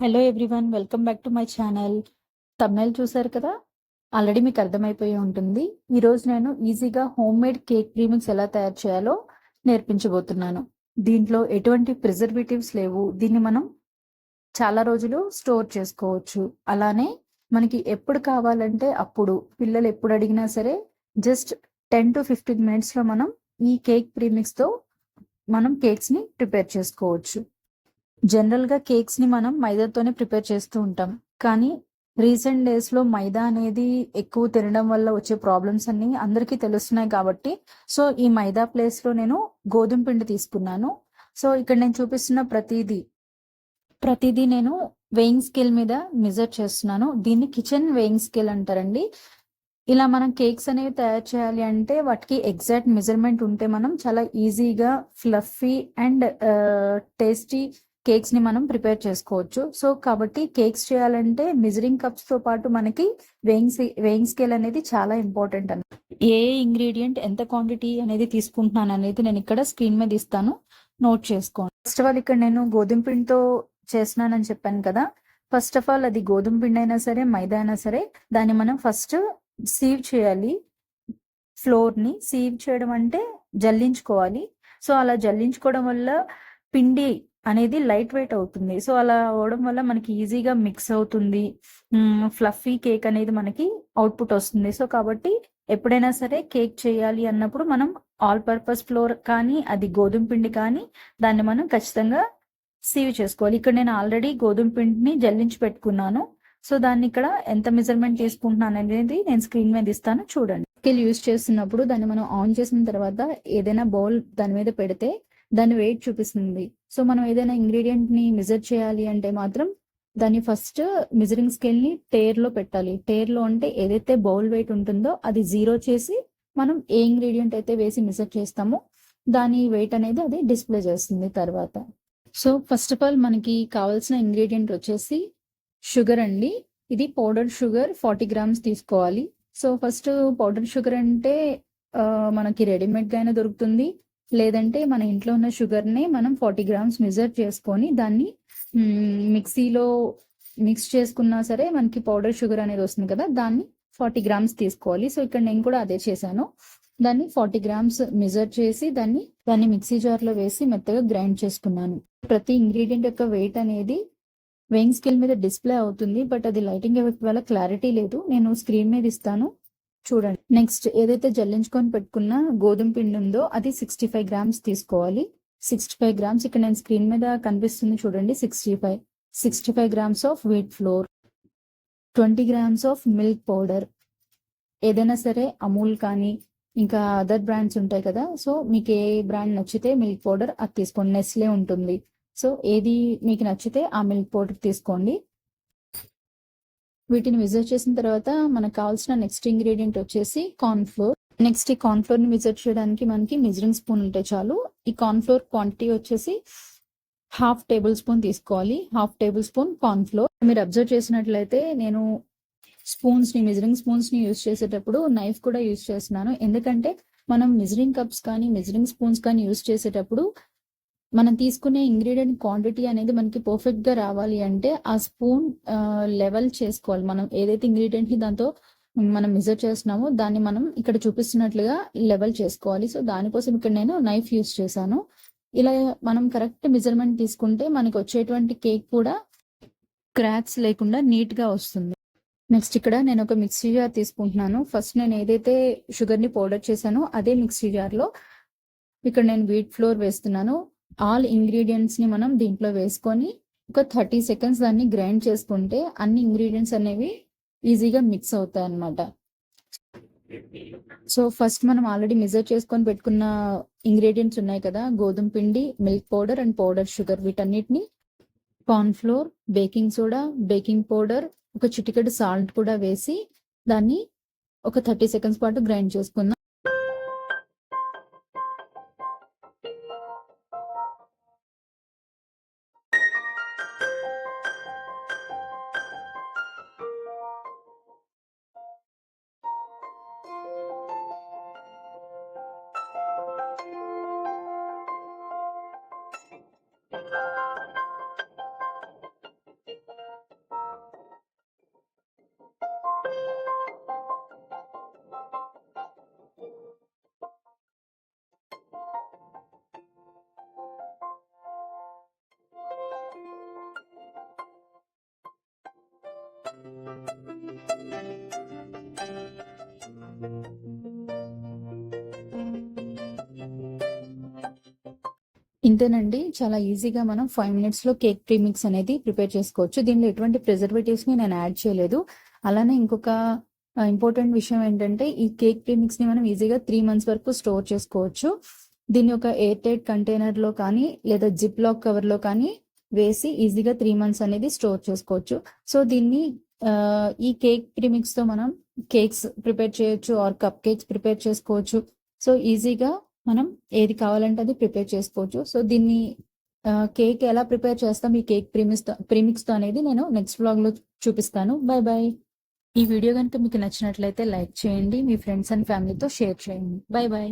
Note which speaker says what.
Speaker 1: Hello everyone, welcome back to my channel. Thumbnail చూసారు కదా, already మీకు అర్థమైపోయి ఉంటుంది. ఈరోజు నేను ఈజీగా హోమ్ మేడ్ కేక్ ప్రీమిక్స్ ఎలా తయారు చేయాలో నేర్పించబోతున్నాను. దీంట్లో ఎటువంటి ప్రిజర్వేటివ్స్ లేవు. దీన్ని మనం చాలా రోజులు స్టోర్ చేసుకోవచ్చు. అలానే మనకి ఎప్పుడు కావాలంటే అప్పుడు, పిల్లలు ఎప్పుడు అడిగినా సరే జస్ట్ 10 to 15 మినిట్స్లో మనం ఈ కేక్ ప్రీమిక్స్తో మనం కేక్స్ని ప్రిపేర్ చేసుకోవచ్చు. జనరల్‌గా కేక్స్‌ని మనం మైదాతోనే ప్రిపేర్ చేస్తూ ఉంటాం. కానీ రీసెంట్ డేస్‌లో మైదా అనేది ఎక్కువ తినడం వల్ల వచ్చే ప్రాబ్లమ్స్ అన్నీ అందరికీ తెలుస్తున్నాయి కాబట్టి, సో ఈ మైదా ప్లేస్‌లో నేను గోధుమ పిండి తీసుకున్నాను. సో ఇక్కడ నేను చూపిస్తున్న ప్రతీదీ నేను వెయింగ్ స్కేల్ మీద మెజర్ చేస్తున్నాను. దీన్ని కిచెన్ వెయింగ్ స్కేల్ అంటారండి. ఇలా మనం కేక్స్ అనేవి తయారు చేయాలి అంటే వాటికి ఎగ్జాక్ట్ మెజర్మెంట్ ఉంటే మనం చాలా ఈజీగా ఫ్లఫీ అండ్ టేస్టీ కేక్స్ ని మనం ప్రిపేర్ చేసుకోవచ్చు. సో కాబట్టి కేక్స్ చేయాలంటే మెజరింగ్ కప్స్ తో పాటు మనకి వెయింగ్ స్కేల్ అనేది చాలా ఇంపార్టెంట్ అన్నమాట. ఏ ఇంగ్రీడియంట్ ఎంత క్వాంటిటీ అనేది తీసుకుంటున్నాను అనేది నేను ఇక్కడ స్క్రీన్ మీద ఇస్తాను, నోట్ చేసుకోండి. ఫస్ట్ ఆఫ్ ఆల్ ఇక్కడ నేను గోధుమ పిండితో చేస్తున్నానని చెప్పాను కదా. ఫస్ట్ ఆఫ్ ఆల్ అది గోధుమ పిండి అయినా సరే మైదా అయినా సరే దాన్ని మనం ఫస్ట్ సీవ్ చేయాలి. ఫ్లోర్ని సీవ్ చేయడం అంటే జల్లించుకోవాలి. సో అలా జల్లించుకోవడం వల్ల పిండి అనేది లైట్ వెయిట్ అవుతుంది. సో అలా అవడం వల్ల మనకి ఈజీగా మిక్స్ అవుతుంది. ఫ్లఫీ కేక్ అనేది మనకి అవుట్పుట్ వస్తుంది. సో కాబట్టి ఎప్పుడైనా సరే కేక్ చేయాలి అన్నప్పుడు మనం ఆల్ పర్పస్ ఫ్లోర్ కానీ అది గోధుమ పిండి కానీ దాన్ని మనం ఖచ్చితంగా సీవ్ చేసుకోవాలి. ఇక్కడ నేను ఆల్రెడీ గోధుమ పిండిని జల్లించి పెట్టుకున్నాను. సో దాన్ని ఇక్కడ ఎంత మెజర్మెంట్ తీసుకుంటున్నాను అనేది నేను స్క్రీన్ మీద ఇస్తాను, చూడండి. స్కేల్ యూజ్ చేస్తున్నప్పుడు దాన్ని మనం ఆన్ చేసిన తర్వాత ఏదైనా బౌల్ దాని మీద పెడితే దాని వెయిట్ చూపిస్తుంది. సో మనం ఏదైనా ఇంగ్రీడియంట్ ని మెజర్ చేయాలి అంటే మాత్రం దాన్ని ఫస్ట్ మెజరింగ్ స్కేల్ ని టేర్ లో పెట్టాలి. టేర్ లో అంటే ఏదైతే బౌల్ వెయిట్ ఉంటుందో అది 0 చేసి మనం ఏ ఇంగ్రీడియంట్ అయితే వేసి మెజర్ చేస్తామో దాని వెయిట్ అనేది అది డిస్ప్లే చేస్తుంది తర్వాత. సో ఫస్ట్ ఆఫ్ ఆల్ మనకి కావాల్సిన ఇంగ్రీడియంట్ వచ్చేసి షుగర్ అండి. ఇది పౌడర్ షుగర్ 40 గ్రామ్స్ తీసుకోవాలి. సో ఫస్ట్ పౌడర్ షుగర్ అంటే మనకి రెడీమేడ్గా అయినా దొరుకుతుంది, లేదంటే మన ఇంట్లో ఉన్న షుగర్ని మనం 40 గ్రామ్స్ మెజర్ చేసుకొని దాన్ని మిక్సీలో మిక్స్ చేసుకున్నా సరే మనకి పౌడర్ షుగర్ అనేది వస్తుంది కదా, దాన్ని 40 గ్రామ్స్ తీసుకోవాలి. సో ఇక్కడ నేను కూడా అదే చేశాను. దాన్ని 40 గ్రామ్స్ మెజర్ చేసి దాన్ని మిక్సీ జార్లో వేసి మెత్తగా గ్రైండ్ చేసుకున్నాను. ప్రతి ఇంగ్రీడియంట్ యొక్క వెయిట్ అనేది వెయింగ్ స్కేల్ మీద డిస్ప్లే అవుతుంది, బట్ అది లైటింగ్ ఎఫెక్ట్ వల్ల క్లారిటీ లేదు. నేను స్క్రీన్ మీద ఇస్తాను, చూడండి. నెక్స్ట్ ఏదైతే జల్లించుకొని పెట్టుకున్న గోధుమ పిండి ఉందో అది 65 గ్రామ్స్ తీసుకోవాలి. 65 గ్రామ్స్ ఇక్కడ నేను స్క్రీన్ మీద కనిపిస్తుంది చూడండి. 65 grams of wheat flour, 20 grams of milk powder. ఏదైనా సరే అమూల్ కానీ ఇంకా అదర్ బ్రాండ్స్ ఉంటాయి కదా, సో మీకు ఏ బ్రాండ్ నచ్చితే మిల్క్ పౌడర్ అది తీసుకోండి. నెస్లే ఉంటుంది, సో ఏది మీకు నచ్చితే ఆ మిల్క్ పౌడర్ తీసుకోండి. వీటిని మెజర్ చేసిన తర్వాత మనకు కావాల్సిన నెక్స్ట్ ఇంగ్రీడియంట్ వచ్చేసి కార్న్ ఫ్లోర్. నెక్స్ట్ ఈ కార్న్ ఫ్లోర్ ని మెజర్ చేయడానికి మనకి మెజరింగ్ స్పూన్ ఉంటే చాలు. ఈ కార్న్ ఫ్లోర్ క్వాంటిటీ వచ్చేసి 1/2 టేబుల్ స్పూన్ తీసుకోవాలి. 1/2 టేబుల్ స్పూన్ కార్న్ ఫ్లోర్. మీరు అబ్జర్వ్ చేసినట్లయితే నేను మెజరింగ్ స్పూన్స్ ని యూజ్ చేసేటప్పుడు నైఫ్ కూడా యూజ్ చేస్తున్నాను. ఎందుకంటే మనం మెజరింగ్ కప్స్ కానీ మెజరింగ్ స్పూన్స్ కానీ యూజ్ చేసేటప్పుడు మనం తీసుకునే ఇంగ్రీడియంట్ క్వాంటిటీ అనేది మనకి పర్ఫెక్ట్ గా రావాలి అంటే ఆ స్పూన్ లెవెల్ చేసుకోవాలి. మనం ఏదైతే ఇంగ్రీడియంట్ ని దాంతో మనం మెజర్ చేస్తున్నామో దాన్ని మనం ఇక్కడ చూపిస్తున్నట్లుగా లెవెల్ చేసుకోవాలి. సో దానికోసం ఇక్కడ నేను నైఫ్ యూజ్ చేశాను. ఇలా మనం కరెక్ట్ మెజర్మెంట్ తీసుకుంటే మనకి వచ్చేటువంటి కేక్ కూడా క్రాక్స్ లేకుండా నీట్ గా వస్తుంది. నెక్స్ట్ ఇక్కడ నేను ఒక మిక్సీ జార్ తీసుకుంటున్నాను. ఫస్ట్ నేను ఏదైతే షుగర్ ని పౌడర్ చేశానో అదే మిక్సీ జార్ లో ఇక్కడ నేను వీట్ ఫ్లోర్ వేస్తున్నాను. ఆల్ ఇంగ్రీడియంట్స్ ని మనం దీంట్లో వేసుకొని ఒక 30 సెకండ్స్ దాన్ని గ్రైండ్ చేసుకుంటే అన్ని ఇంగ్రీడియంట్స్ అనేవి ఈజీగా మిక్స్ అవుతాయి అన్నమాట. సో ఫస్ట్ మనం ఆల్రెడీ మెజర్ చేసుకొని పెట్టుకున్న ఇంగ్రీడియంట్స్ ఉన్నాయి కదా, గోధుమ పిండి, milk powder and powder sugar, వీటన్నిటిని corn flour, baking soda, baking powder, ఒక చిటికెడు సాల్ట్ కూడా వేసి దాన్ని ఒక 30 సెకండ్స్ పాటు గ్రైండ్ చేసుకుందాం. ఇంతేనండి. చాలా ఈజీగా మనం 5 మినిట్స్‌లో కేక్ ప్రీమిక్స్ అనేది ప్రిపేర్ చేసుకోవచ్చు. దీనిలో ఎటువంటి ప్రిజర్వేటివ్స్‌ని నేను యాడ్ చేయలేదు. అలానే ఇంకొక ఇంపార్టెంట్ విషయం ఏంటంటే, ఈ కేక్ ప్రీమిక్స్‌ని మనం ఈజీగా 3 మంత్స్ వరకు స్టోర్ చేసుకోవచ్చు. దీన్ని ఒక ఎయిర్ టైట్ కంటైనర్‌లో కానీ, లేదా జిప్ లాక్ కవర్‌లో కానీ వేసి ఈజీగా 3 మంత్స్ అనేది స్టోర్ చేసుకోవచ్చు. సో, దీన్ని ఈ కేక్ ప్రీమిక్స్‌తో మనం కేక్స్ ప్రిపేర్ చేయొచ్చు ఆర్ కప్ కేక్స్ ప్రిపేర్ చేసుకోవచ్చు. సో, ఈజీగా మనం ఏది కావాలంటే అది ప్రిపేర్ చేసుకోవచ్చు. సో, దీన్ని కేక్ ఎలా ప్రిపేర్ చేస్తాం ఈ కేక్ ప్రీమిక్స్‌తో అనేది నేను నెక్స్ట్ వ్లాగ్‌లో చూపిస్తాను. By by. ఈ వీడియో గనుక మీకు నచ్చినట్లయితే లైక్ చేయండి. మీ ఫ్రెండ్స్ అండ్ ఫ్యామిలీతో షేర్ చేయండి. By by.